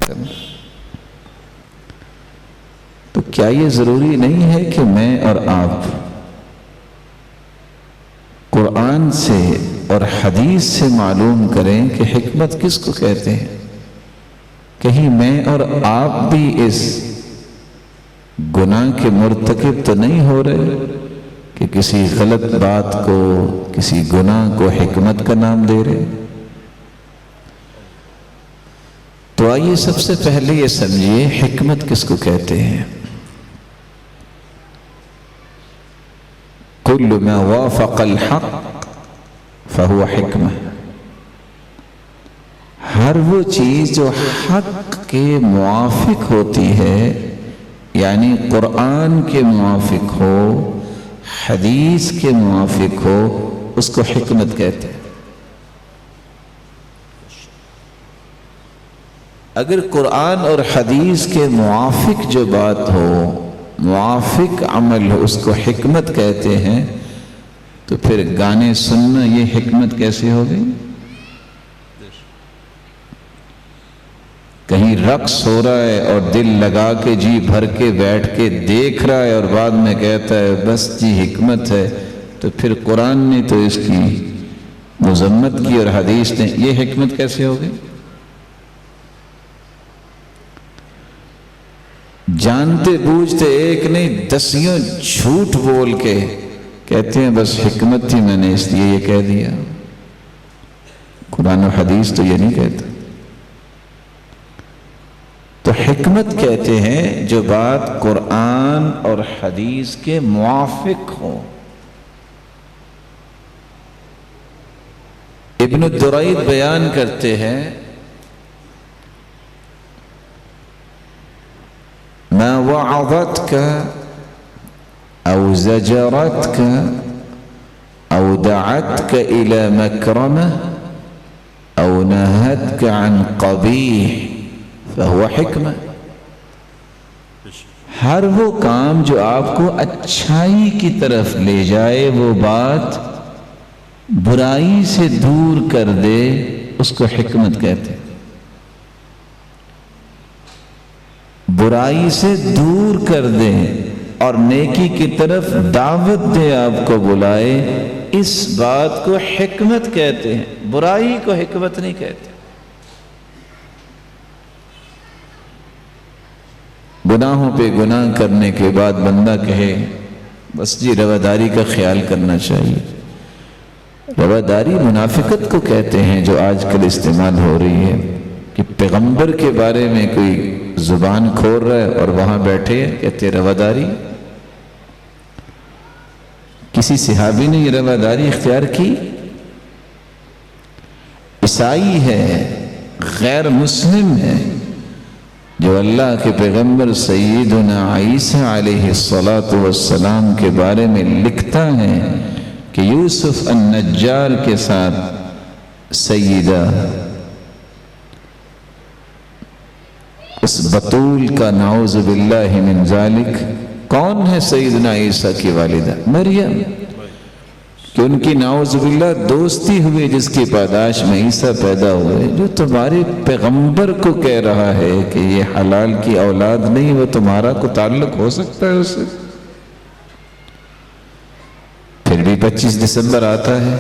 کرنا۔ تو کیا یہ ضروری نہیں ہے کہ میں اور آپ قرآن سے اور حدیث سے معلوم کریں کہ حکمت کس کو کہتے ہیں؟ کہیں میں اور آپ بھی اس گناہ کے مرتکب تو نہیں ہو رہے کہ کسی غلط بات کو، کسی گناہ کو حکمت کا نام دے رہے؟ تو آئیے سب سے پہلے یہ سمجھیے حکمت کس کو کہتے ہیں۔ کل ما وافق الحق فهو حکمہ، ہر وہ چیز جو حق کے موافق ہوتی ہے، یعنی قرآن کے موافق ہو، حدیث کے موافق ہو، اس کو حکمت کہتے ہیں۔ اگر قرآن اور حدیث کے موافق جو بات ہو، موافق عمل ہو، اس کو حکمت کہتے ہیں، تو پھر گانے سننا یہ حکمت کیسے ہو گئی؟ کہیں رقص ہو رہا ہے اور دل لگا کے جی بھر کے بیٹھ کے دیکھ رہا ہے اور بعد میں کہتا ہے بس جی حکمت ہے، تو پھر قرآن نے تو اس کی مذمت کی اور حدیث نے، یہ حکمت کیسے ہو گئی؟ جانتے بوجھتے ایک نہیں دسیوں جھوٹ بول کے کہتے ہیں بس حکمت تھی میں نے اس لیے یہ کہہ دیا۔ قرآن و حدیث تو یہ نہیں کہتا۔ تو حکمت کہتے ہیں جو بات قرآن اور حدیث کے موافق ہو۔ ابن الدرید بیان کرتے ہیں ما وعظتك او زجرتك او دعتك الى مكرمه او نهتك عن قبیح فهو حکمہ، ہر وہ کام جو آپ کو اچھائی کی طرف لے جائے، وہ بات برائی سے دور کر دے، اس کو حکمت کہتے ہیں۔ برائی سے دور کر دے اور نیکی کی طرف دعوت دے، آپ کو بلائے، اس بات کو حکمت کہتے ہیں، برائی کو حکمت نہیں کہتے۔ گناہوں پہ گناہ کرنے کے بعد بندہ کہے بس جی رواداری کا خیال کرنا چاہیے۔ رواداری منافقت کو کہتے ہیں جو آج کل استعمال ہو رہی ہے، کہ پیغمبر کے بارے میں کوئی زبان کھول رہا ہے اور وہاں بیٹھے کہتے رواداری۔ کسی صحابی نے یہ رواداری اختیار کی؟ عیسائی ہے، غیر مسلم ہے، جو اللہ کے پیغمبر سیدنا عیسیٰ علیہ السلام کے بارے میں لکھتا ہے کہ یوسف النجار کے ساتھ سیدہ اس بطول کا نعوذ باللہ من ذالک، کون ہے سیدنا عیسیٰ کی والدہ؟ مریم، کہ ان کی نعوذ باللہ دوستی ہوئی جس کی پاداش میں عیسیٰ پیدا ہوئے، جو تمہارے پیغمبر کو کہہ رہا ہے کہ یہ حلال کی اولاد نہیں، وہ تمہارا کو تعلق ہو سکتا ہے اس سے؟ پھر بھی 25 دسمبر آتا ہے،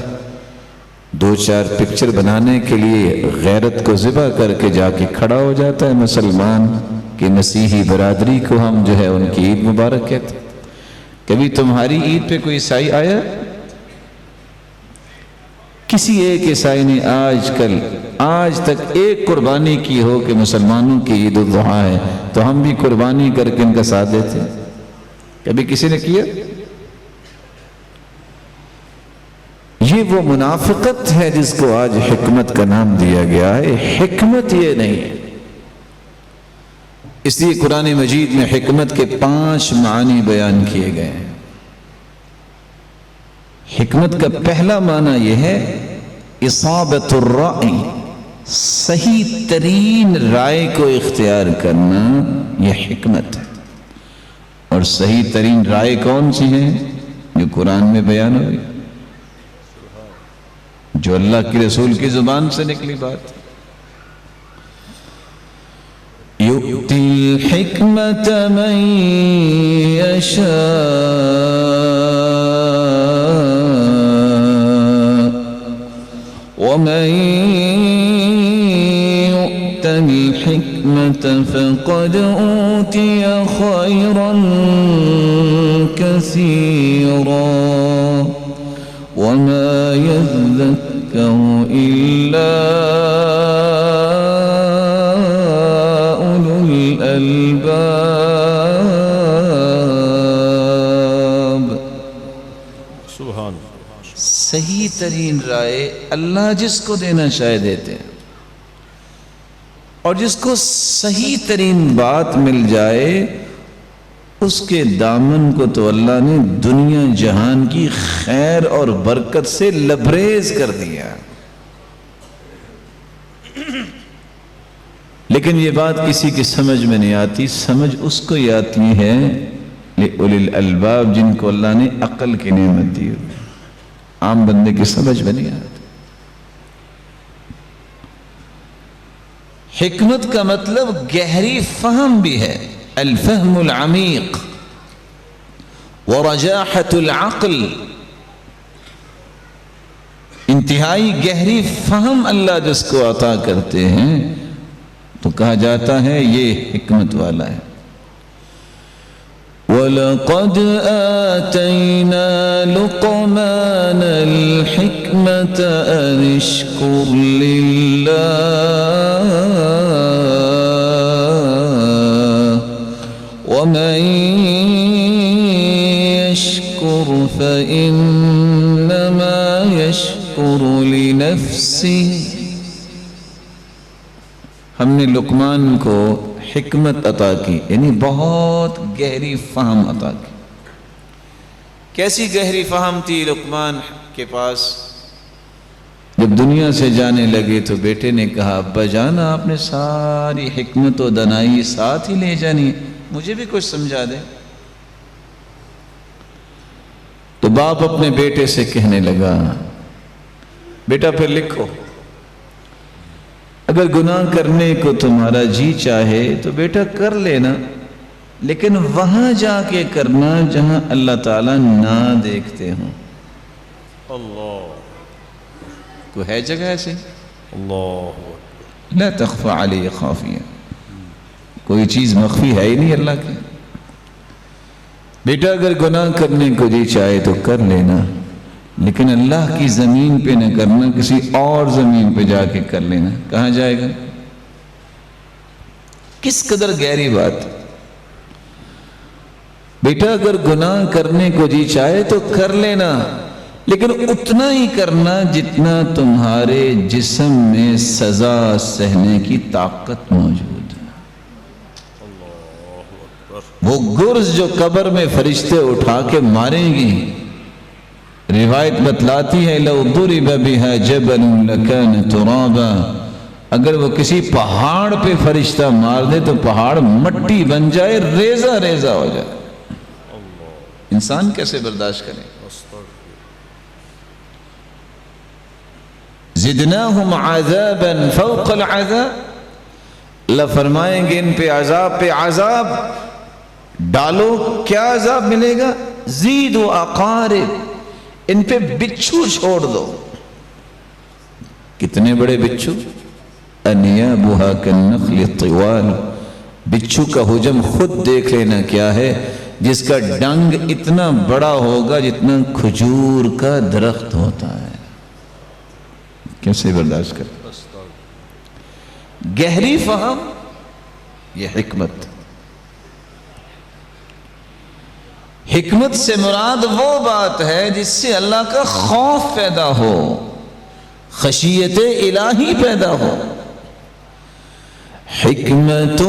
2-4 پکچر بنانے کے لیے غیرت کو ذبح کر کے جا کے کھڑا ہو جاتا ہے مسلمان کی مسیحی برادری کو ہم جو ہے ان کی عید مبارک کہتے ہیں۔ کبھی تمہاری عید پہ کوئی عیسائی آیا؟ کسی ایک عیسائی نے آج تک ایک قربانی کی ہو کہ مسلمانوں کی عید الاضحیٰ ہے تو ہم بھی قربانی کر کے ان کا ساتھ دیتے ہیں؟ کبھی کسی نے کیا؟ یہ وہ منافقت ہے جس کو آج حکمت کا نام دیا گیا ہے۔ حکمت یہ نہیں ہے۔ اس لیے قرآن مجید میں حکمت کے 5 معنی بیان کیے گئے ہیں۔ حکمت کا پہلا معنی یہ ہے اصابت الرأی، صحیح ترین رائے کو اختیار کرنا، یہ حکمت ہے۔ اور صحیح ترین رائے کون سی ہے؟ جو قرآن میں بیان ہوئی، جو اللہ کے رسول کی زبان سے نکلی بات۔ الحكمة من يشاء ومن يؤت الحكمة فقد أوتي خيرا كثيرا وما يذكر إلا أولو الألباب. سبحان. صحیح ترین رائے اللہ جس کو دینا چاہے دیتے ہیں، اور جس کو صحیح ترین بات مل جائے اس کے دامن کو تو اللہ نے دنیا جہان کی خیر اور برکت سے لبریز کر دیا. لیکن یہ بات کسی کی سمجھ میں نہیں آتی. سمجھ اس کو ہی آتی ہے لِأُولِي الْأَلْبَابِ، جن کو اللہ نے عقل کی نعمت دی. عام بندے کی سمجھ میں نہیں آتی. حکمت کا مطلب گہری فہم بھی ہے، الفہم العمیق ورجاحت العقل. انتہائی گہری فہم اللہ جس کو عطا کرتے ہیں تو کہا جاتا ہے یہ حکمت والا ہے. وَلَقَدْ آتَيْنَا لُقْمَانَ الْحِكْمَةَ أَنِ اشْكُرْ لِلَّهِ وَمَنْ يَشْكُرْ فَإِنَّمَا يَشْكُرُ لِنَفْسِهِ. ہم نے لقمان کو حکمت عطا کی، یعنی بہت گہری فہم عطا کی. کیسی گہری فہم تھی لقمان کے پاس؟ جب دنیا سے جانے لگے تو بیٹے نے کہا ابا جان آپ نے ساری حکمت و دانائی ساتھ ہی لے جانی، مجھے بھی کچھ سمجھا دے. تو باپ اپنے بیٹے سے کہنے لگا بیٹا پھر لکھو، اگر گناہ کرنے کو تمہارا جی چاہے تو بیٹا کر لینا، لیکن وہاں جا کے کرنا جہاں اللہ تعالیٰ نہ دیکھتے ہوں. اللہ. کوئی ہے جگہ ایسے؟ اللہ. لا تخفى علی خافیہ، کوئی چیز مخفی ہے ہی نہیں اللہ کی. بیٹا اگر گناہ کرنے کو جی چاہے تو کر لینا، لیکن اللہ کی زمین پہ نہ کرنا، کسی اور زمین پہ جا کے کر لینا. کہاں جائے گا؟ کس قدر گہری بات. بیٹا اگر گناہ کرنے کو جی چاہے تو کر لینا، لیکن اتنا ہی کرنا جتنا تمہارے جسم میں سزا سہنے کی طاقت موجود ہے. وہ گرز جو قبر میں فرشتے اٹھا کے ماریں گی، روایت بتلاتی ہے لو ضرب بها جبل لكان ترابا، اگر وہ کسی پہاڑ پہ فرشتہ مار دے تو پہاڑ مٹی بن جائے، ریزہ ریزہ ہو جائے. انسان کیسے برداشت کرے؟ زدناہم عذابا فوق العذاب، اللہ فرمائیں گے ان پہ عذاب ڈالو. کیا عذاب ملے گا؟ زید و اقارب، ان پہ بچھو چھوڑ دو. کتنے بڑے بچھو؟ انیابها کالنخل الطوال، بچھو کا حجم خود دیکھ لینا کیا ہے، جس کا ڈنگ اتنا بڑا ہوگا جتنا کھجور کا درخت ہوتا ہے. کیسے برداشت کر؟ گہری فہم، یہ حکمت. حکمت سے مراد وہ بات ہے جس سے اللہ کا خوف پیدا ہو، خشیت الہی پیدا ہو. حکمت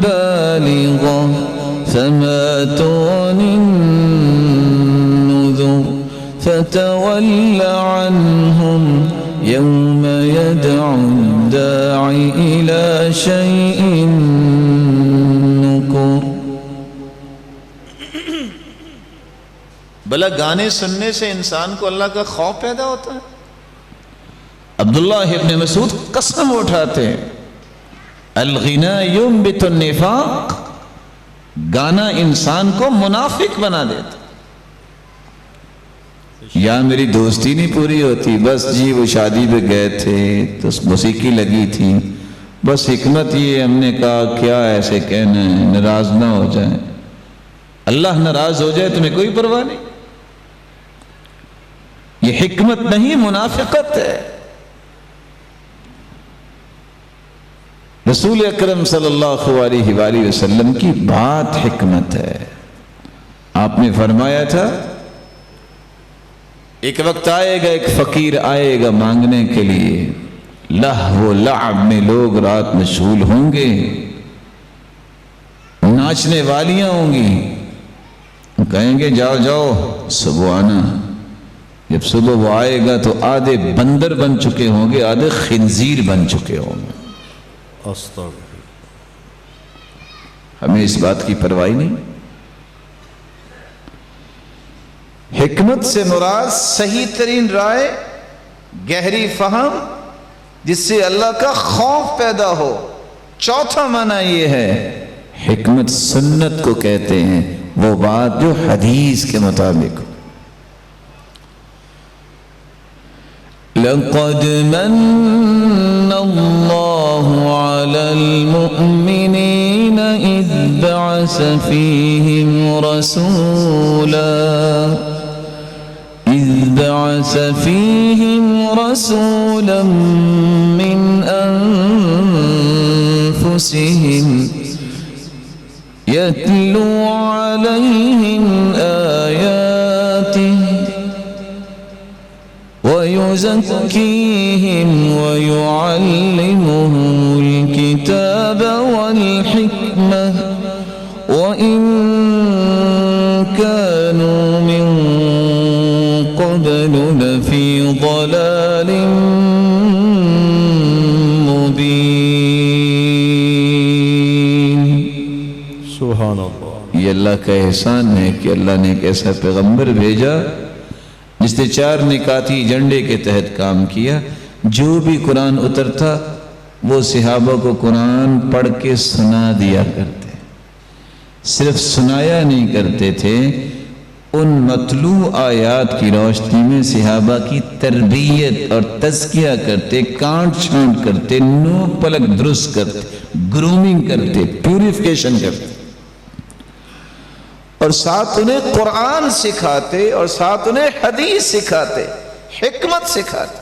بالغہ فما تغنی النذر فتول عنہم یوم یدعو الداعی الی شیء نکر. بھلا گانے سننے سے انسان کو اللہ کا خوف پیدا ہوتا ہے؟ عبداللہ ابن مسعود قسم اٹھاتے ہیں الغنا ينبت النفاق، گانا انسان کو منافق بنا دیتا. یا میری دوستی نہیں پوری ہوتی، بس جی وہ شادی پہ گئے تھے تو موسیقی لگی تھی، بس حکمت یہ ہم نے کہا کیا ایسے کہنا ہے، ناراض نہ ہو جائیں. اللہ ناراض ہو جائے تمہیں کوئی پرواہ نہیں. یہ حکمت نہیں، منافقت ہے. رسول اکرم صلی اللہ علیہ وآلہ وسلم کی بات حکمت ہے. آپ نے فرمایا تھا ایک وقت آئے گا، ایک فقیر آئے گا مانگنے کے لیے، لہو و لعب میں لوگ رات مشغول ہوں گے، ناچنے والیاں ہوں گی، کہیں گے جاؤ جاؤ صبح آنا. جب صبح وہ آئے گا تو آدھے بندر بن چکے ہوں گے، آدھے خنزیر بن چکے ہوں گے. استغفر. ہمیں اس بات کی پرواہ نہیں. حکمت سے مراد صحیح ترین رائے، گہری فہم، جس سے اللہ کا خوف پیدا ہو. چوتھا معنی یہ ہے حکمت سنت کو کہتے ہیں، وہ بات جو حدیث کے مطابق ہو. لَقَدْ مَنَّ اللَّهُ عَلَى الْمُؤْمِنِينَ إِذْ بَعَثَ فِيهِمْ رَسُولًا مِّنْ أَنفُسِهِمْ يَتْلُو عَلَيْهِمْ آيَاتِهِ وَيُزَكِّيهِمْ وَيُعَلِّمُهُمُ الْكِتَابَ وَالْحِكْمَةَ وَإِن كَانُوا مِن قَبْلُ لَفِي ضَلَالٍ مُبِينٍ. سبحان اللہ. یہ اللہ کا احسان ہے کہ اللہ نے ایک ایسا پیغمبر بھیجا جس نے 4 نکاتی ایجنڈے کے تحت کام کیا. جو بھی قرآن اترتا وہ صحابہ کو قرآن پڑھ کے سنا دیا کرتے. صرف سنایا نہیں کرتے تھے، ان مطلوع آیات کی روشنی میں صحابہ کی تربیت اور تزکیہ کرتے، کانٹ چھانٹ کرتے، نوک پلک درست کرتے، گرومنگ کرتے، پیوریفیکیشن کرتے، اور ساتھ انہیں قرآن سکھاتے اور ساتھ انہیں حدیث سکھاتے، حکمت سکھاتے.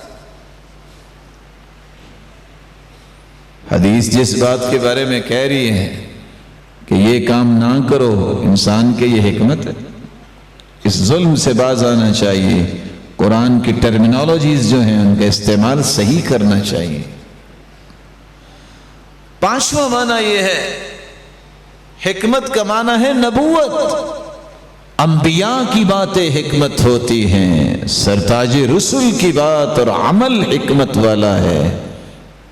حدیث جس بات کے بارے میں کہہ رہی ہے کہ یہ کام نہ کرو، انسان کے یہ حکمت ہے. اس ظلم سے باز آنا چاہیے. قرآن کی ٹرمینالوجیز جو ہیں ان کا استعمال صحیح کرنا چاہیے. 5واں معنی یہ ہے حکمت کا معنی ہے نبوت. انبیاء کی باتیں حکمت ہوتی ہیں، سرتاج رسول کی بات اور عمل حکمت والا ہے.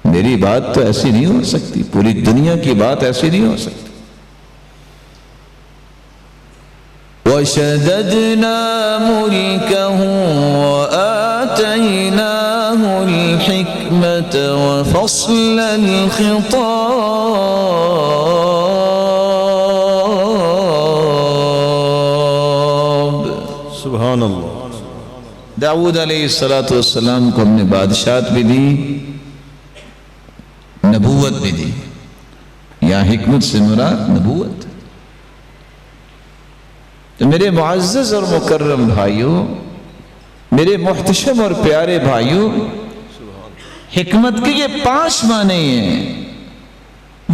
میری بات تو ایسی نہیں ہو سکتی، پوری دنیا کی بات ایسی نہیں ہو سکتی. وَشَدَدْنَا مُلْكَهُ وَآتَيْنَاهُ الْحِكْمَةَ وَفَصْلَ الْخِطَابِ. سبحان اللہ. داؤد علیہ السلام کو ہم نے بادشاہت بھی دی، نبوت بھی دی. یا حکمت سے مراد نبوت. تو میرے معزز اور مکرم بھائیوں، میرے محتشم اور پیارے بھائیوں، حکمت کے یہ 5 معنی ہیں.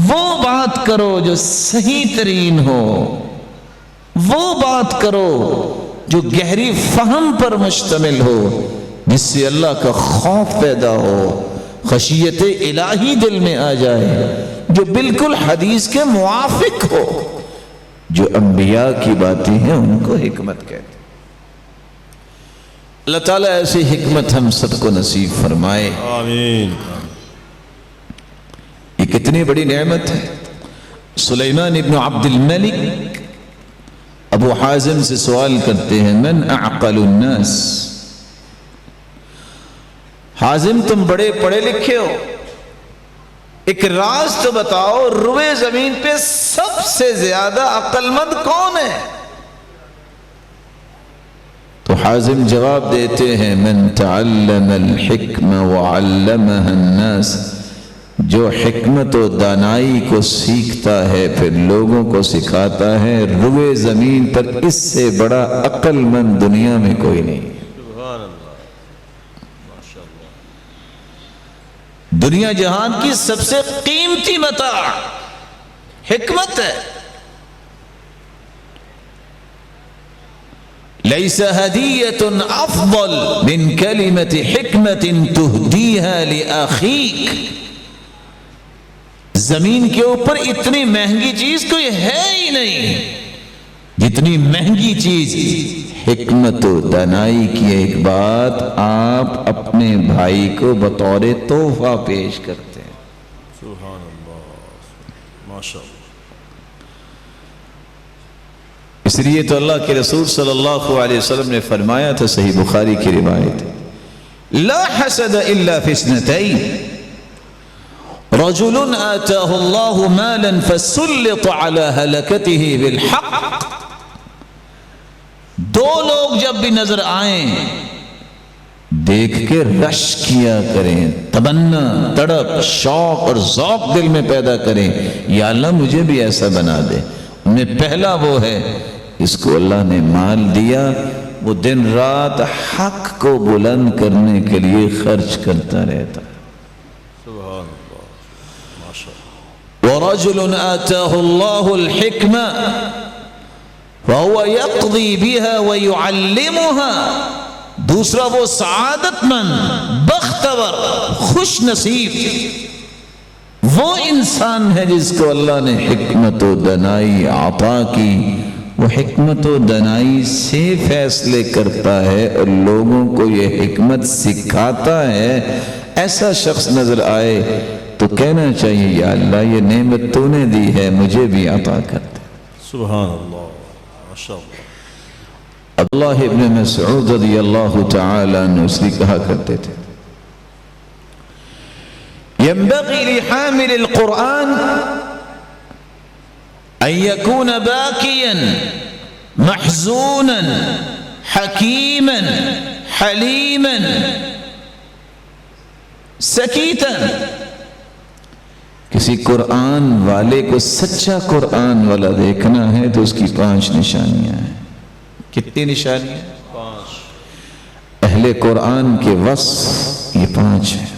وہ بات کرو جو صحیح ترین ہو، وہ بات کرو جو گہری فہم پر مشتمل ہو، جس سے اللہ کا خوف پیدا ہو، خشیت الہی دل میں آ جائے، جو بالکل حدیث کے موافق ہو. جو انبیاء کی باتیں ہیں ان کو حکمت کہتے ہیں. اللہ تعالیٰ ایسی حکمت ہم سب کو نصیب فرمائے. آمین. یہ کتنی بڑی نعمت ہے. سلیمان ابن عبد الملک ابو حازم سے سوال کرتے ہیں من اعقل الناس. حازم تم بڑے پڑھے لکھے ہو، ایک راز تو بتاؤ، روئے زمین پہ سب سے زیادہ عقل مند کون ہے؟ تو حازم جواب دیتے ہیں من تعلم الحکم وعلمها الناس، جو حکمت و دانائی کو سیکھتا ہے پھر لوگوں کو سکھاتا ہے، روئے زمین پر اس سے بڑا عقل مند دنیا میں کوئی نہیں۔ سبحان اللہ، ماشاء اللہ۔ دنیا جہان کی سب سے قیمتی متاع حکمت ہے۔ لیس ہدیۃ افضل من کلمۃ حکمت تہدیہا لاخیک، زمین کے اوپر اتنی مہنگی چیز کوئی ہے ہی نہیں جتنی مہنگی چیز حکمت و دانائی کی ایک بات آپ اپنے بھائی کو بطور تحفہ پیش کرتے ہیں۔ سبحان اللہ، ماشاء اللہ۔ اس لیے تو اللہ کے رسول صلی اللہ علیہ وسلم نے فرمایا تھا، صحیح بخاری کی روایت ہے، لا حسد الا فی اثنتین، رجل آتاہ اللہ مالا فسلط على ہلکتہ بالحق، دو لوگ جب بھی نظر آئیں دیکھ کے رش کیا کریں، تمنا، تڑپ، شوق اور ذوق دل میں پیدا کریں، یا اللہ مجھے بھی ایسا بنا دے۔ ان میں پہلا وہ ہے اس کو اللہ نے مال دیا، وہ دن رات حق کو بلند کرنے کے لیے خرچ کرتا رہتا ہے۔ سبحان اللہ، ماشاء اللہ۔ وَرَجُلٌ آتَاهُ اللَّهُ الْحِكْمَةَ وَهُوَ يَقْضِي بِهَا وَيُعَلِّمُهَا، دوسرا وہ سعادت مند، بختور، خوش نصیب وہ انسان ہے جس کو اللہ نے حکمت و دانائی عطا کی، وہ حکمت و دانائی سے فیصلے کرتا ہے اور لوگوں کو یہ حکمت سکھاتا ہے۔ ایسا شخص نظر آئے تو کہنا چاہیے یا اللہ یہ نعمت تو نے دی ہے، مجھے بھی عطا کر دے۔ سبحان اللہ، ماشاء اللہ۔ عبداللہ ابن مسعود رضی اللہ تعالیٰ عنہ اس لیے کہا کرتے تھے، ينبغي لحامل القرآن أن يكون باكيا محزونا حكيما حليما سکیتا۔ کسی قرآن والے کو سچا قرآن والا دیکھنا ہے تو اس کی 5 نشانیاں ہیں۔ کتنی نشانیاں؟ 5۔ اہل قرآن کے وصف یہ 5 ہیں۔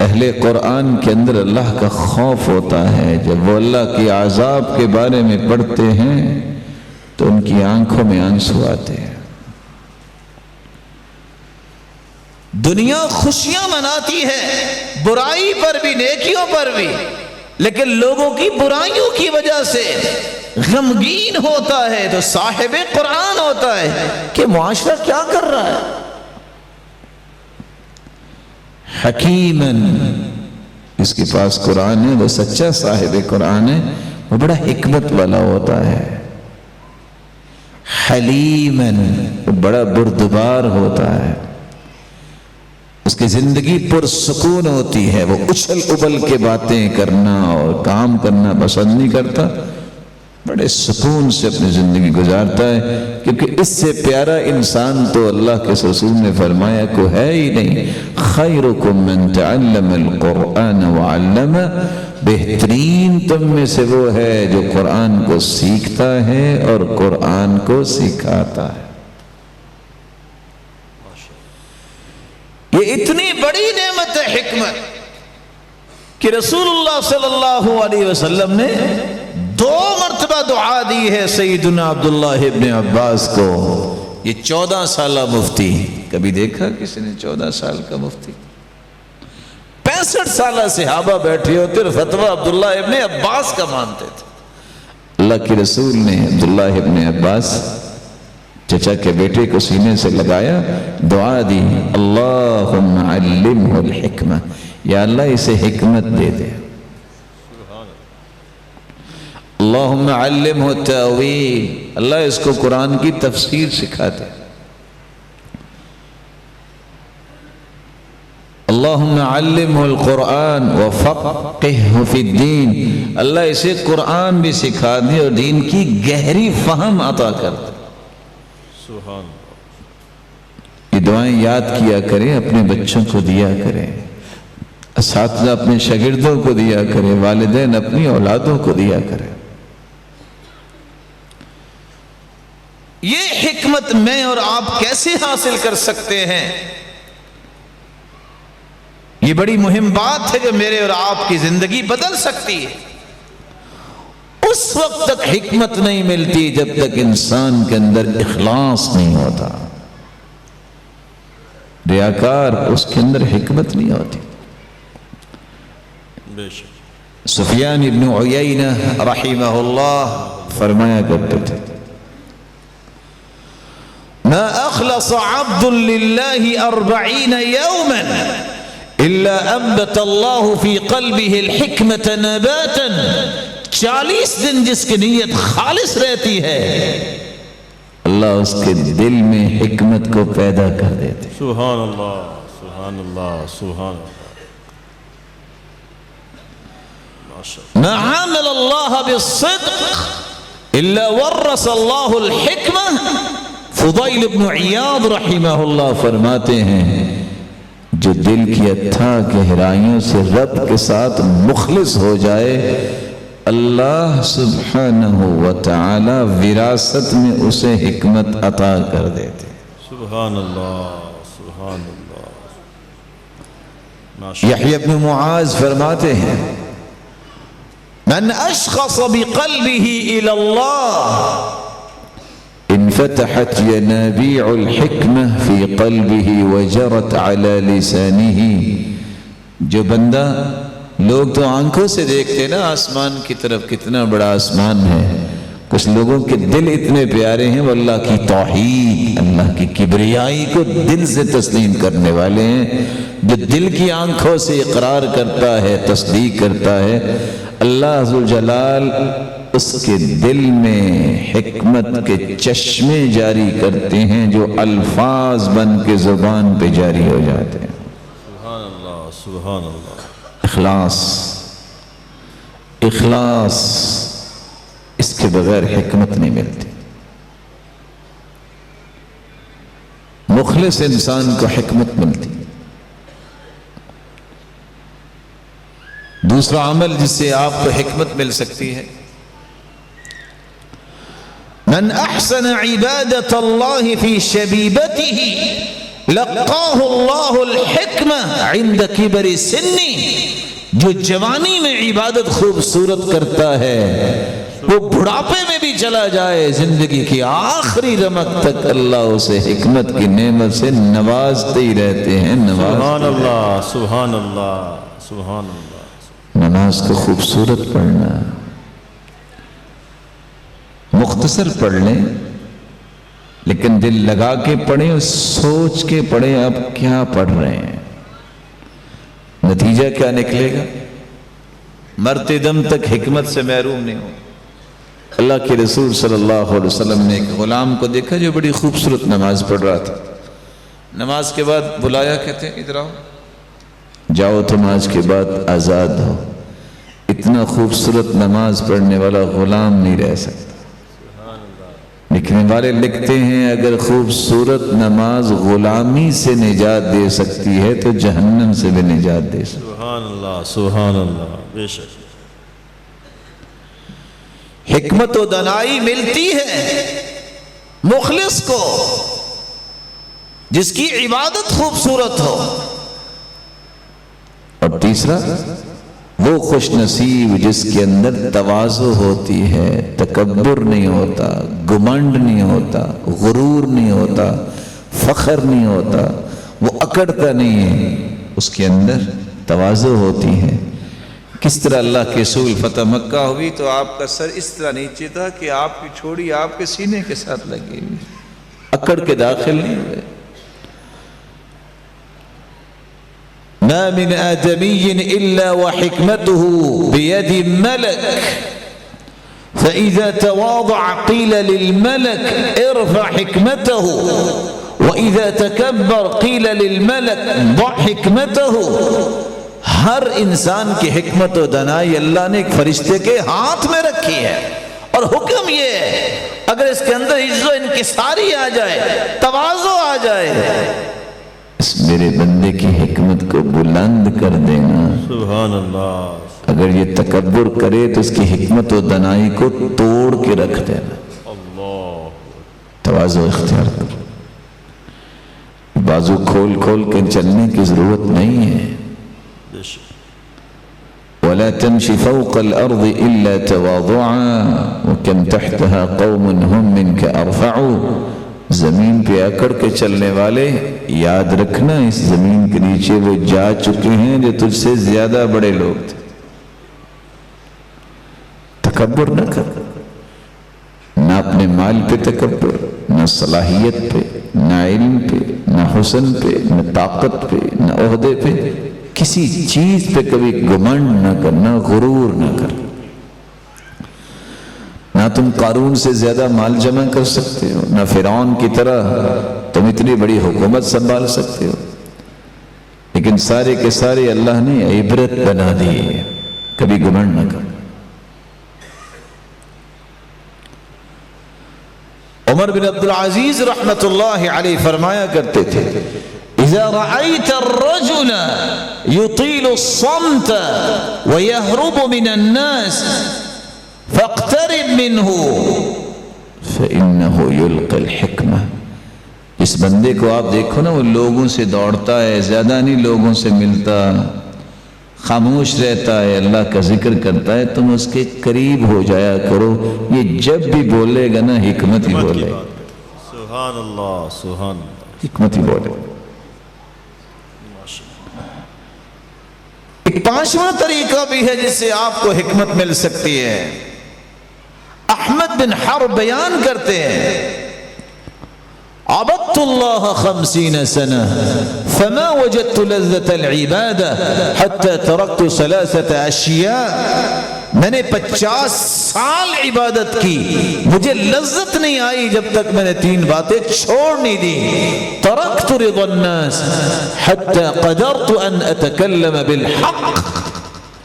اہل قرآن کے اندر اللہ کا خوف ہوتا ہے، جب وہ اللہ کی عذاب کے بارے میں پڑھتے ہیں تو ان کی آنکھوں میں آنسو آتے ہیں۔ دنیا خوشیاں مناتی ہے، برائی پر بھی نیکیوں پر بھی، لیکن لوگوں کی برائیوں کی وجہ سے غمگین ہوتا ہے تو صاحب قرآن ہوتا ہے کہ معاشرہ کیا کر رہا ہے۔ حکیمن، اس کے پاس قرآن ہے، وہ سچا صاحب قرآن ہے، وہ بڑا حکمت والا ہوتا ہے۔ حلیمن، وہ بڑا بردبار ہوتا ہے، اس کی زندگی پرسکون ہوتی ہے، وہ اچھل ابل کے باتیں کرنا اور کام کرنا پسند نہیں کرتا، بڑے سکون سے اپنی زندگی گزارتا ہے، کیونکہ اس سے پیارا انسان تو اللہ کے رسول نے فرمایا کو ہے ہی نہیں۔ خیرکم من تعلم القرآن وعلمہ، بہترین تم میں سے وہ ہے جو قرآن کو سیکھتا ہے اور قرآن کو سکھاتا ہے۔ یہ اتنی بڑی نعمت ہے حکمت کہ رسول اللہ صلی اللہ علیہ وسلم نے 2 مرتبہ دعا دی ہے سیدنا عبداللہ ابن عباس کو۔ یہ 14 سالہ مفتی، کبھی دیکھا کسی نے 14 سال کا مفتی؟ 65 سالہ صحابہ بیٹھے ہوتے اور فتویٰ عبداللہ ابن عباس کا مانتے تھے۔ اللہ کے رسول نے عبداللہ ابن عباس چچا کے بیٹے کو سینے سے لگایا، دعا دی، اللہم علمہ الحکمہ، یا اللہ اسے حکمت دے دے، اللہم علمہ التاویل، اللہ اس کو قرآن کی تفسیر سکھا دے، اللہم علمہ القرآن وفقہہ فی الدین، اللہ اسے قرآن بھی سکھا دے اور دین کی گہری فہم عطا کر دے۔ سبحان یہ دعائیں یاد کیا کریں، اپنے بچوں کو دیا کریں، اساتذہ اپنے شاگردوں کو دیا کریں، والدین اپنی اولادوں کو دیا کریں۔ یہ حکمت میں اور آپ کیسے حاصل کر سکتے ہیں؟ یہ بڑی مہم بات ہے جو میرے اور آپ کی زندگی بدل سکتی ہے۔ اس وقت تک حکمت نہیں ملتی جب تک انسان کے اندر اخلاص نہیں ہوتا، ریاکار اس کے اندر حکمت نہیں ہوتی۔ بے شک۔ سفیان ابن عیینہ رحمہ اللہ فرمایا کرتے تھے، ما اخلص عبد للہ 40 یوما الا انبت اللہ فی قلبہ الحکمت نباتا، 40 دن جس کی نیت خالص رہتی ہے اللہ اس کے دل میں حکمت کو پیدا کر دیتے۔ سبحان اللہ، سبحان اللہ، سبحان اللہ، ما عامل اللہ بالصدق الا ورث اللہ الحکمہ۔ فضیل ابن عیاض رحمہ اللہ فرماتے ہیں، جو دل کی اتھا گہرائیوں سے رب کے ساتھ مخلص ہو جائے، اللہ سبحانہ و تعالی وراثت میں اسے حکمت عطا کر دیتے۔ سبحان اللہ، سبحان اللہ، ماشاء اللہ۔ یحییٰ بن معاذ فرماتے ہیں، من اشخص بقلبه الى اللہ انفتحت ینابیع الحکمہ فی قلبه وجرت علی لسانہ۔ جو بندہ، لوگ تو آنکھوں سے دیکھتے نا آسمان کی طرف، کتنا بڑا آسمان ہے، کچھ لوگوں کے دل اتنے پیارے ہیں، وہ اللہ کی توحید، اللہ کی کبریائی کو دل سے تسلیم کرنے والے ہیں۔ جو دل کی آنکھوں سے اقرار کرتا ہے، تصدیق کرتا ہے، اللہ ذوالجلال اس کے دل میں حکمت کے چشمے جاری کرتے ہیں جو الفاظ بن کے زبان پہ جاری ہو جاتے ہیں۔ سبحان اللہ، سبحان اللہ۔ اخلاص، اخلاص، اس کے بغیر حکمت نہیں ملتی۔ مخلص انسان کو حکمت ملتی۔ دوسرا عمل جس سے آپ کو حکمت مل سکتی ہے، من احسن عبادت اللہ فی شبیبتہ لقاہ اللہ الحکمہ عند کبر سنی۔ جو جوانی میں عبادت خوبصورت کرتا ہے، وہ بڑھاپے میں بھی چلا جائے، زندگی کی آخری رمق تک اللہ اسے حکمت کی نعمت سے نوازتے ہی رہتے ہیں۔ سبحان اللہ، سبحان اللہ، سبحان اللہ۔ نماز کو خوبصورت پڑھنا، مختصر پڑھ لیں لیکن دل لگا کے پڑھیں اور سوچ کے پڑھیں آپ کیا پڑھ رہے ہیں، نتیجہ کیا نکلے گا، مرتے دم تک حکمت سے محروم نہیں ہو۔ اللہ کے رسول صلی اللہ علیہ وسلم نے ایک غلام کو دیکھا جو بڑی خوبصورت نماز پڑھ رہا تھا۔ نماز کے بعد بلایا، کہتے ہیں ادھر آؤ، جاؤ تم آج کے بعد آزاد ہو۔ اتنا خوبصورت نماز پڑھنے والا غلام نہیں رہ سکتا۔ لکھنے والے لکھتے ہیں اگر خوبصورت نماز غلامی سے نجات دے سکتی ہے تو جہنم سے بھی نجات دے سکتی ہے۔ سبحان اللہ، سبحان اللہ، بے شک۔ حکمت و دانائی ملتی ہے مخلص کو جس کی عبادت خوبصورت ہو۔ اور تیسرا، وہ خوش نصیب جس کے اندر تواضع ہوتی ہے، تکبر نہیں ہوتا، گمنڈ نہیں ہوتا، غرور نہیں ہوتا، فخر نہیں ہوتا، وہ اکڑتا نہیں ہے، اس کے اندر تواضع ہوتی ہے۔ کس طرح اللہ کے رسول فتح مکہ ہوئی تو آپ کا سر اس طرح نیچے تھا کہ آپ کی چھوڑی آپ کے سینے کے ساتھ لگی ہوئی، اکڑ کے داخل نہیں ہوئے۔ ما من آدمی الا وحکمته بید ملک فإذا تواضع قیل للملک ارفع حکمته وَإِذَا تَكَبَّرْ قِيلَ لِلْمَلَكِ ضَعْ حِكْمَتَهُ، ہر انسان کی حکمت و دانائی اللہ نے ایک فرشتے کے ہاتھ میں رکھی ہے، اور حکم یہ ہے اگر اس کے اندر عجز و انکساری آ جائے، تواضع آ جائے، اس میرے بندے کی حکمت کو بلند کر دینا۔ سبحان اللہ، اگر یہ تکبر کرے تو اس کی حکمت و دانائی کو توڑ کے رکھ دینا۔ اللہ، تواضع اختیار کر، بازو کھول کھول کے چلنے کی ضرورت نہیں ہے۔ بے شک، ولا تمشي فوق الأرض إلا تواضعا وكم تحتها قوم هم منك أرفعوا، زمین پہ اکڑ کے چلنے والے یاد رکھنا اس زمین کے نیچے وہ جا چکے ہیں جو تجھ سے زیادہ بڑے لوگ تھے۔ تکبر نہ کر، نہ اپنے مال پہ تکبر، نہ صلاحیت پہ، نہ علم پہ، نہ حسن پہ، نہ طاقت پہ، نہ عہدے پہ، کسی چیز پہ کبھی گمنڈ نہ کرنا، غرور نہ کر۔ نہ تم قارون سے زیادہ مال جمع کر سکتے ہو، نہ فرعون کی طرح تم اتنی بڑی حکومت سنبھال سکتے ہو، لیکن سارے کے سارے اللہ نے عبرت بنا دی، کبھی گمنڈ نہ کر۔ عمر بن عبدالعزیز رحمت اللہ علیہ فرمایا کرتے تھے، اذا رأيت الرجل يطيل الصمت ويهرب من الناس فاقترب منه فإنه يلقي الحكمة، اس بندے کو آپ دیکھو نا، وہ لوگوں سے دوڑتا ہے، زیادہ نہیں لوگوں سے ملتا، خاموش رہتا ہے، اللہ کا ذکر کرتا ہے، تم اس کے قریب ہو جایا کرو، یہ جب بھی بولے گا نا حکمت ہی بولے، سبحان اللہ، سبحان اللہ، حکمت ہی بولے۔ ایک پانچواں طریقہ بھی ہے جس سے آپ کو حکمت مل سکتی ہے۔ احمد بن حرب بیان کرتے ہیں، عبدت اللہ 50 سنة فما وجدت لذة العبادة حتى تركت 3 أشياء، میں نے 50 سال عبادت کی، مجھے لذت نہیں آئی جب تک میں نے 3 باتیں چھوڑ نہیں دی۔ ترکت رضا الناس حتى قدرت ان اتکلم بالحق،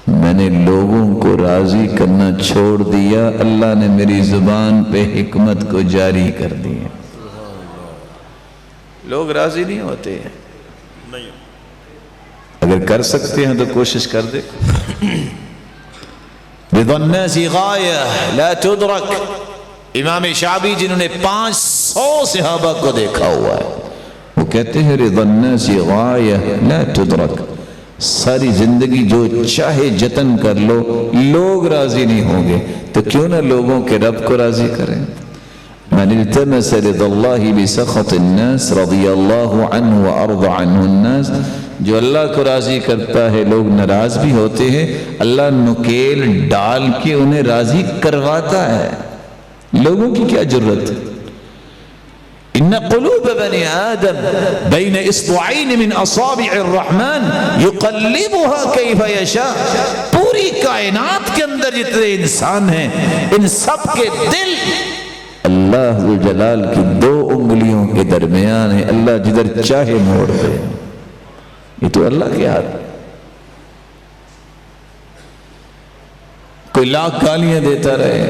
میں نے لوگوں کو راضی کرنا چھوڑ دیا، اللہ نے میری زبان پہ حکمت کو جاری کر دیا۔ لوگ راضی نہیں ہوتے ہیں، نہیں، اگر کر سکتے ہیں تو کوشش کر دے۔ رضا الناس غایہ لا تدرک، امام شعبی جنہوں نے 500 صحابہ کو دیکھا ہوا ہے، وہ کہتے ہیں رضا الناس غایہ لا تدرک، ساری زندگی جو چاہے جتن کر لو، لوگ راضی نہیں ہوں گے، تو کیوں نہ لوگوں کے رب کو راضی کریں۔ من التمس رضا اللہ بسخط الناس رضی اللہ عنہ وارض عنہ الناس، جو اللہ کو راضی کرتا ہے لوگ ناراض بھی ہوتے ہیں، اللہ نکیل ڈال کے انہیں راضی کرواتا ہے، لوگوں کی کیا ضرورت ہے۔ ان قلوب بنی آدم بین اصبعین من اصابع الرحمن یقلبها کیف یشاء، پوری کائنات کے اندر جتنے انسان ہیں ان سب کے دل اللہ ذو جلال کی 2 انگلیوں کے درمیان ہے، اللہ جدھر چاہے موڑ دے، یہ تو اللہ کے ہاتھ۔ کوئی لاکھ گالیاں دیتا رہے،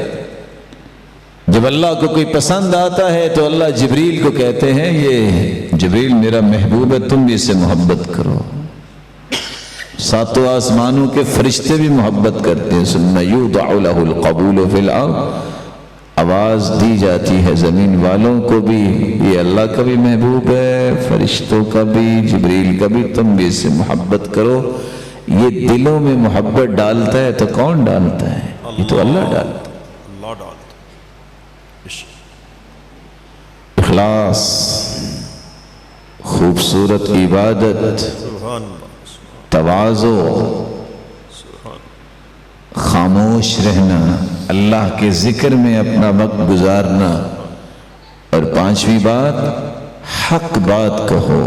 جب اللہ کو کوئی پسند آتا ہے تو اللہ جبریل کو کہتے ہیں، یہ جبریل میرا محبوب ہے، تم بھی اس سے محبت کرو۔ 7 آسمانوں کے فرشتے بھی محبت کرتے ہیں۔ ثم یوضع له القبول فی الارض، آواز دی جاتی ہے زمین والوں کو بھی، یہ اللہ کا بھی محبوب ہے، فرشتوں کا بھی، جبریل کا بھی، تم بھی اس سے محبت کرو۔ یہ دلوں میں محبت ڈالتا ہے تو کون ڈالتا ہے؟ یہ تو اللہ ڈالتا ہے۔ اللہ ڈالتا، اخلاص، خوبصورت عبادت، سبحان اللہ، تواضع، خاموش رہنا، اللہ کے ذکر میں اپنا وقت گزارنا، اور 5ویں بات، حق بات کہو،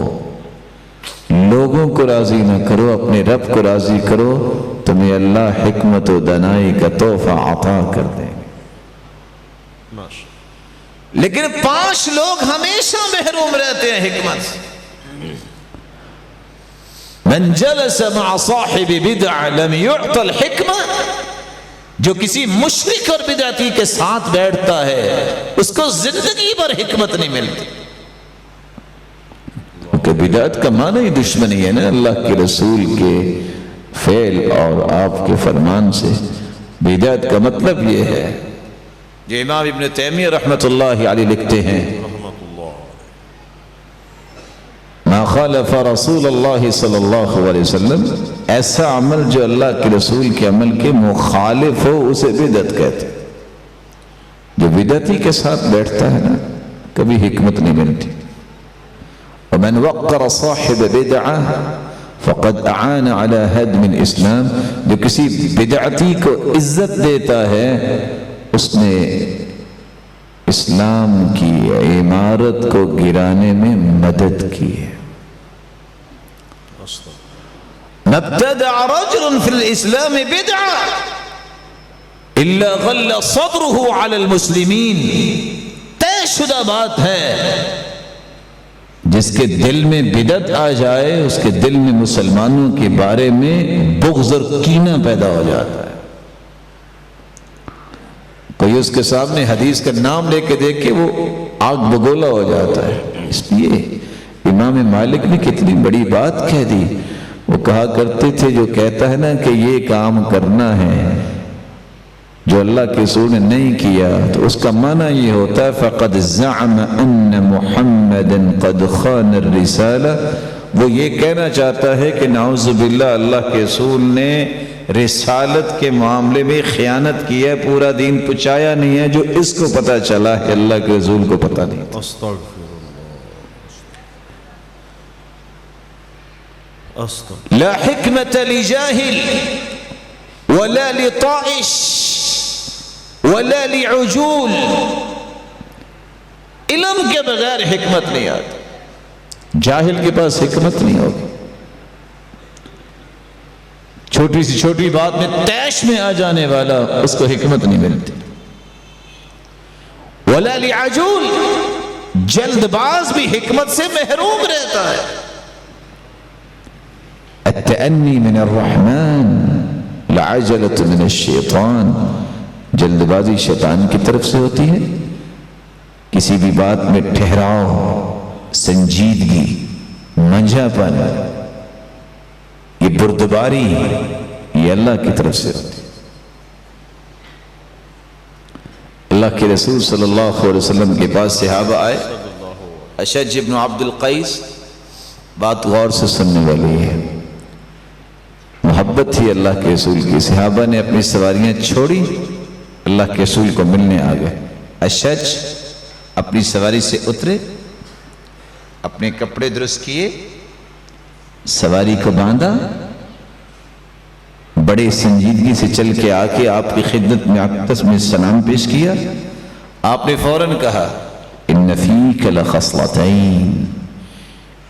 لوگوں کو راضی نہ کرو، اپنے رب کو راضی کرو، تمہیں اللہ حکمت و دانائی کا تحفہ عطا کر دیں گے۔ لیکن 5 لوگ ہمیشہ محروم رہتے ہیں حکمت سے. من جلس مع صاحب بدع لم يعط الحکمہ، جو کسی مشرک اور بدعتی کے ساتھ بیٹھتا ہے اس کو زندگی بھر حکمت نہیں ملتی. کہ بدعت کا معنی ہی دشمنی ہے نا اللہ کے رسول کے فعل اور آپ کے فرمان سے. بدعت کا مطلب یہ ہے جو امام ابن تیمیہ رحمۃ اللہ علیہ لکھتے ہیں، ما خالف رسول اللہ صلی اللہ علیہ وسلم، ایسا عمل جو اللہ کے رسول کے عمل کے مخالف ہو اسے بدعت کہتے ہیں. جو بدعتی کے ساتھ بیٹھتا ہے نا کبھی حکمت نہیں ملتی. ومن وقر صاحب بدعہ فقد اعان على هدم الاسلام، جو کسی بدعتی کو عزت دیتا ہے اس نے اسلام کی عمارت کو گرانے میں مدد کی ہے. مبتدع رجل في الاسلام بدعہ الا غل صدره على المسلمین، طے شدہ بات ہے جس کے دل میں بدعت آ جائے اس کے دل میں مسلمانوں کے بارے میں بغض اور کینہ پیدا ہو جاتا ہے. کوئی اس کے سامنے حدیث کا نام لے کے دیکھے وہ آگ بگولا ہو جاتا ہے. اس لیے امام مالک نے کتنی بڑی بات کہہ دی. وہ کہا کرتے تھے جو کہتا ہے نا کہ یہ کام کرنا ہے جو اللہ کے رسول نے نہیں کیا تو اس کا معنی یہ ہوتا ہے فقد زعم ان محمد قد خان الرسالہ. وہ یہ کہنا چاہتا ہے کہ نعوذ باللہ اللہ کے رسول نے رسالت کے معاملے میں خیانت کی ہے، پورا دین پہنچایا نہیں ہے. جو اس کو پتہ چلا ہے اللہ کے رسول کو پتہ نہیں تھا. لا حکمت لجاہل ولا لطائش ولا لعجول، علم کے بغیر حکمت نہیں آتی. جاہل کے پاس حکمت نہیں ہوگی. چھوٹی سی چھوٹی بات میں تیش میں آ جانے والا اس کو حکمت نہیں ملتی. ولا لعجول، جلد باز بھی حکمت سے محروم رہتا ہے. التأنی من الرحمن العجلة من الشیطان، جلد بازی شیطان کی طرف سے ہوتی ہے. کسی بھی بات میں ٹھہراؤ، سنجیدگی، منجھا پن، یہ بردباری یہ اللہ کی طرف سے ہوتی ہے. اللہ کے رسول صلی اللہ علیہ وسلم کے پاس صحابہ آئے. اشج بن عبد القیس، بات غور سے سننے والی ہے، محبت تھی اللہ کے رسول کی. صحابہ نے اپنی سواریاں چھوڑی، اللہ کے رسول کو ملنے آ گئے. اشج اپنی سواری سے اترے، اپنے کپڑے درست کیے، سواری کو باندھا، بڑے سنجیدگی سے چل کے آ کے آپ کی خدمت میں اقدس میں سلام پیش کیا. آپ نے فوراً کہا ان فیک لخصلتین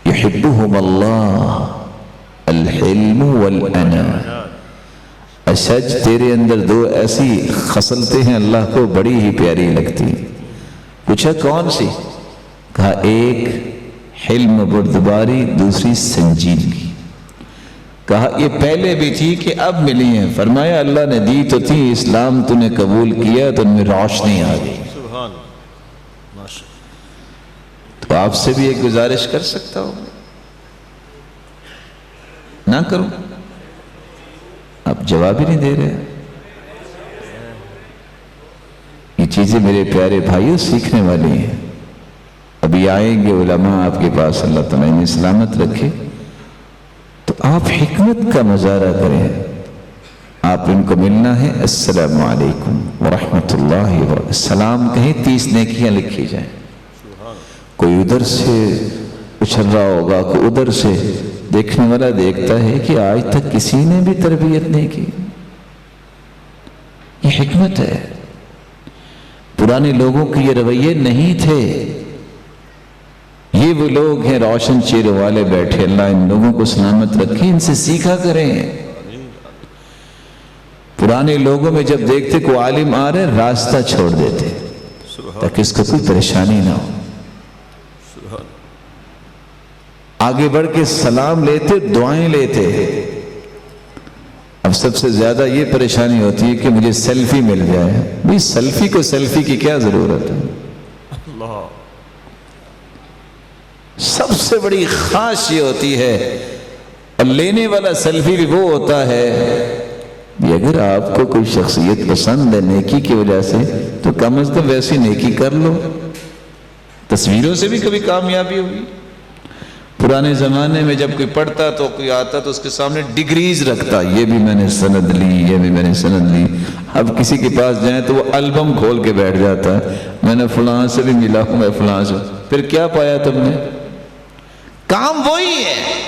یحبہم اللہ الحلم والانا. اشج تیرے اندر 2 ایسی خصلتیں ہیں اللہ کو بڑی ہی پیاری لگتی. پوچھا کون سی؟ کہا ایک حلم بردباری، دوسری سنجیدگی. کہا یہ پہلے بھی تھی کہ اب ملی ہیں؟ فرمایا اللہ نے دی تو تھی، اسلام تو نے قبول کیا تو ان میں روشنی آ گئی. تو آپ سے بھی ایک گزارش کر سکتا ہوں، نہ کروں؟ آپ جواب ہی نہیں دے رہے. یہ چیزیں میرے پیارے بھائیوں سیکھنے والی ہیں. ابھی آئیں گے علماء آپ کے پاس، اللہ تعالیٰ انہیں سلامت رکھے، تو آپ حکمت کا مظاہرہ کریں. آپ ان کو ملنا ہے. السلام علیکم ورحمۃ اللہ وبرکاتہ. سلام کہیں 30 نیکیاں لکھی جائیں. کوئی ادھر سے اچھل رہا ہوگا، کوئی ادھر سے. دیکھنے والا دیکھتا ہے کہ آج تک کسی نے بھی تربیت نہیں کی. یہ حکمت ہے. پرانے لوگوں کے یہ رویے نہیں تھے. یہ وہ لوگ ہیں روشن چہروں والے بیٹھے، اللہ ان لوگوں کو سلامت رکھے، ان سے سیکھا کریں. پرانے لوگوں میں جب دیکھتے کوئی عالم آ رہے راستہ چھوڑ دیتے. تاکہ اس کو کوئی پریشانی نہ ہو. آگے بڑھ کے سلام لیتے، دعائیں لیتے. اب سب سے زیادہ یہ پریشانی ہوتی ہے کہ مجھے سیلفی مل جائے. بھئی سیلفی کو سیلفی کی کیا ضرورت ہے؟ اللہ. سب سے بڑی خواہش یہ ہوتی ہے، اور لینے والا سیلفی بھی وہ ہوتا ہے کہ اگر آپ کو کوئی شخصیت پسند ہے نیکی کی وجہ سے تو کم از کم ویسی نیکی کر لو. تصویروں سے بھی کبھی کامیابی ہوگی. پرانے زمانے میں جب کوئی پڑھتا تو کوئی آتا تو اس کے سامنے ڈگریز رکھتا، یہ بھی میں نے سند لی، یہ بھی میں نے سند لی. اب کسی کے پاس جائیں تو وہ البم کھول کے بیٹھ جاتا ہے، میں نے فلاں سے بھی ملا ہوں، میں فلاں سے. پھر کیا پایا تم نے؟ کام وہی ہے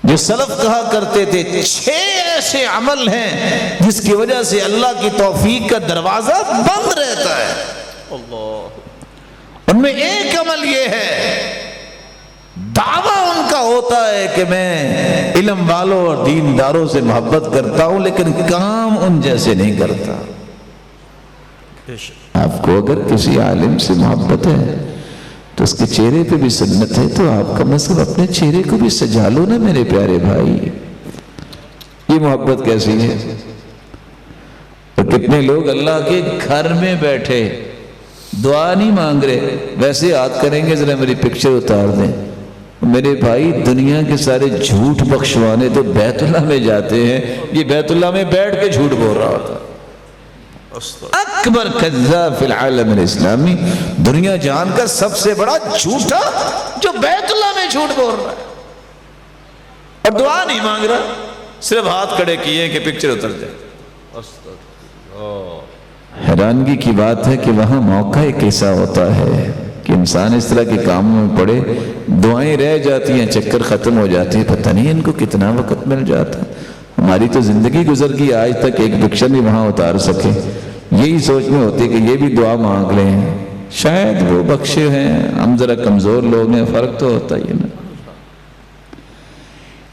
جو سلف کہا کرتے تھے 6 ایسے عمل ہیں جس کی وجہ سے اللہ کی توفیق کا دروازہ بند رہتا ہے. اللہ. ان میں ایک عمل یہ ہے، دعویٰ ان کا ہوتا ہے کہ میں علم والوں اور دینداروں سے محبت کرتا ہوں، لیکن کام ان جیسے نہیں کرتا. آپ کو اگر کسی عالم سے محبت ہے تو اس کے چہرے پہ بھی سنت ہے، تو آپ کم از کم اپنے چہرے کو بھی سجا لو نا میرے پیارے بھائی. یہ محبت کیسی ہے؟ اور کتنے لوگ اللہ کے گھر میں بیٹھے دعا نہیں مانگ رہے، ویسے یاد کریں گے ذرا میری پکچر اتار دیں. میرے بھائی دنیا کے سارے جھوٹ بخشوانے تو بیت اللہ میں جاتے ہیں، یہ بیت اللہ میں بیٹھ کے جھوٹ بول رہا ہوتا. اکبر کذاب فی العالم الاسلامی، دنیا جہان کا سب سے بڑا جھوٹا جو بیت اللہ میں جھوٹ بول رہا ہے اور دعا نہیں مانگ رہا، صرف ہاتھ کھڑے کیے کہ پکچر اتر جائے. حیرانگی کی بات ہے کہ وہاں موقع ایک ایسا ہوتا ہے کہ انسان اس طرح کے کاموں میں پڑے، دعائیں رہ جاتی ہیں، چکر ختم ہو جاتی ہے، پتہ نہیں ان کو کتنا وقت مل جاتا. ہماری تو زندگی گزر گئی آج تک ایک پکچر بھی وہاں اتار سکے. یہی سوچ میں ہوتی کہ یہ بھی دعا مانگ لیں، شاید وہ بخشے ہیں، ہم ذرا کمزور لوگ ہیں، فرق تو ہوتا ہی نا.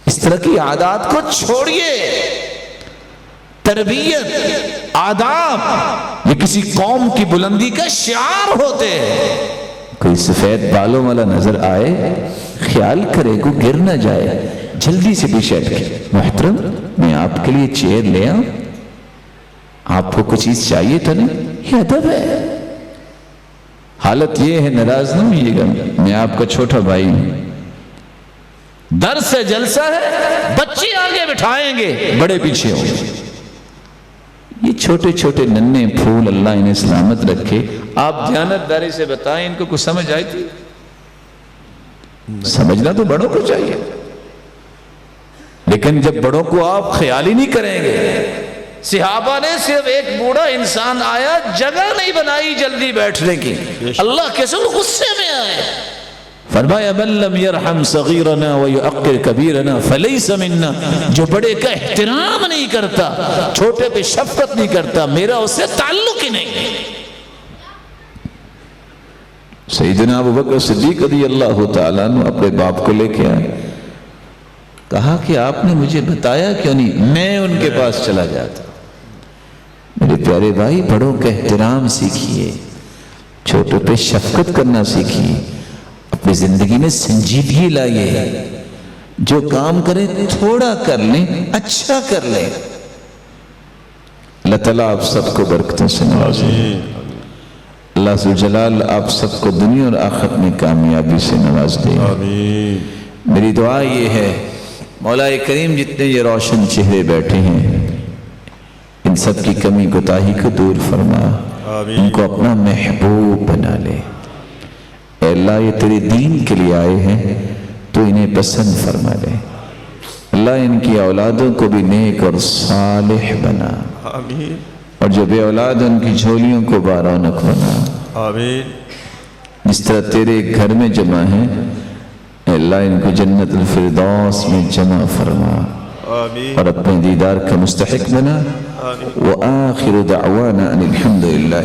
اس طرح کی عادات کو چھوڑیے. تربیت، آداب یہ کسی قوم کی بلندی کا شعار ہوتے ہیں. کوئی سفید بالوں والا نظر آئے، خیال کرے کو گر نہ جائے، جلدی سے پیچھے ہٹے، محترم میں آپ کے لیے چیئر لے آؤں، آپ کو کچھ چیز چاہیے تو نہیں؟ یہ ادب ہے. حالت یہ ہے، ناراض نہ ہوئیے گا، میں آپ کا چھوٹا بھائی ہوں، درس سے جلسہ ہے، بچے آگے بٹھائیں گے، بڑے پیچھے ہوں گے. یہ چھوٹے چھوٹے ننھے پھول اللہ انہیں سلامت رکھے. آپ دیانتداری سے بتائیں ان کو کچھ سمجھ آئی تھی؟ سمجھنا تو بڑوں کو چاہیے، لیکن جب بڑوں کو آپ خیال ہی نہیں کریں گے. صحابہ نے صرف ایک بوڑھا انسان آیا، جگہ نہیں بنائی جلدی بیٹھنے کی، اللہ کے ساتھ غصے میں آئے، فرمایا من لم يرحم صغیرنا ويعقر کبیرنا فلیس منا. جو بڑے کا احترام نہیں کرتا، چھوٹے پہ شفقت نہیں کرتا، میرا اس سے تعلق ہی نہیں. سیدنا ابوبکر صدیق رضی اللہ تعالیٰ عنہ اپنے باپ کو لے کے آئے، کہا کہ آپ نے مجھے بتایا کیوں نہیں، میں ان کے پاس چلا جاتا. میرے پیارے بھائی بڑوں کا احترام سیکھیے، چھوٹوں پہ شفقت کرنا سیکھیے، اپنی زندگی میں سنجیدگی لائیے. جو کام کریں تھوڑا کر لیں، اچھا کر لیں. اللہ تعالیٰ آپ سب کو برکتوں سے نوازے. اللہ ذو جلال آپ سب کو دنیا اور آخرت میں کامیابی سے نواز دے. میری دعا یہ ہے، مولا کریم جتنے یہ روشن چہرے بیٹھے ہیں ان سب کی کمی کوتاہی کو دور فرما، ان کو اپنا محبوب بنا لے. اے اللہ یہ تیرے دین کے لیے آئے ہیں تو انہیں پسند فرما لے. اللہ ان کی اولادوں کو بھی نیک اور صالح بنا، اور جو بے اولاد ان کی جھولیوں کو بارونق بنا. آمین. جس طرح تیرے گھر میں جمع ہیں اے اللہ ان کو جنت الفردوس میں جمع فرما اور اپنے دیدار کا مستحق بنا. وآخر دعوانا ان الحمد للہ